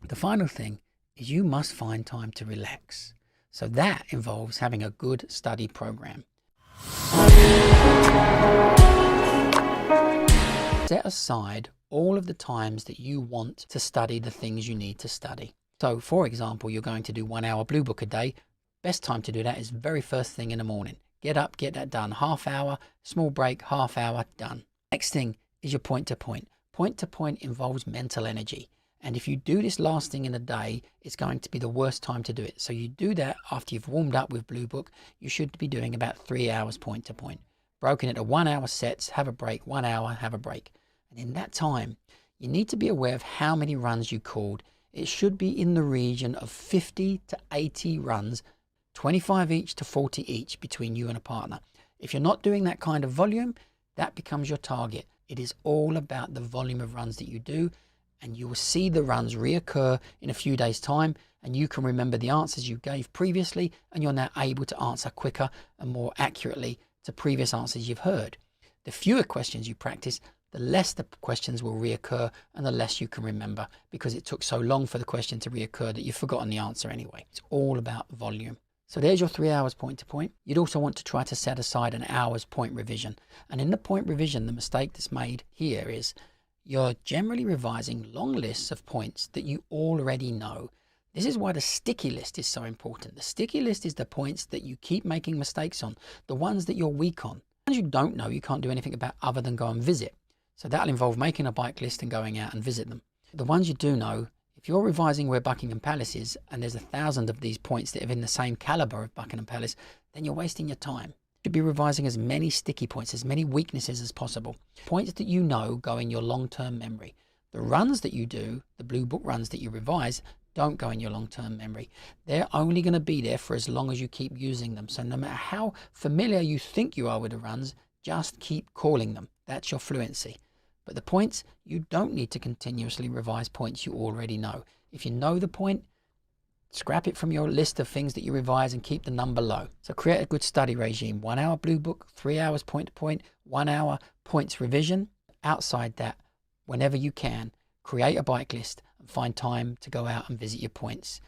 The final thing is you must find time to relax. So that involves having a good study program. Set aside all of the times that you want to study the things you need to study. So for example, you're going to do 1 hour Blue Book a day. Best time to do that is very first thing in the morning. Get up, get that done. Half hour, small break, half hour, done. Next thing is your point to point. Point to point involves mental energy. And if you do this last thing in the day, it's going to be the worst time to do it. So you do that after you've warmed up with Blue Book. You should be doing about 3 hours point to point. Broken into 1 hour sets, have a break, 1 hour, have a break. And in that time, you need to be aware of how many runs you called. It should be in the region of 50 to 80 runs, 25 each to 40 each between you and a partner. If you're not doing that kind of volume, that becomes your target. It is all about the volume of runs that you do, and you will see the runs reoccur in a few days' time, and you can remember the answers you gave previously, and you're now able to answer quicker and more accurately to previous answers you've heard. The fewer questions you practice, the less the questions will reoccur and the less you can remember, because it took so long for the question to reoccur that you've forgotten the answer anyway. It's all about volume. So there's your 3 hours point to point. You'd also want to try to set aside an hour's point revision. And in the point revision, the mistake that's made here is you're generally revising long lists of points that you already know. This is why the sticky list is so important. The sticky list is the points that you keep making mistakes on, the ones that you're weak on. The ones you don't know, you can't do anything about other than go and visit. So that'll involve making a bike list and going out and visit them. The ones you do know, if you're revising where Buckingham Palace is and there's 1,000 of these points that are in the same caliber of Buckingham Palace, then you're wasting your time. You should be revising as many sticky points, as many weaknesses as possible. Points that you know go in your long-term memory. The runs that you do, the Blue Book runs that you revise, don't go in your long-term memory. They're only going to be there for as long as you keep using them. So no matter how familiar you think you are with the runs, just keep calling them. That's your fluency. But the points, you don't need to continuously revise points you already know. If you know the point, scrap it from your list of things that you revise and keep the number low. So create a good study regime. 1 hour Blue Book, 3 hours point to point, 1 hour points revision. Outside that, whenever you can, create a bike list and find time to go out and visit your points.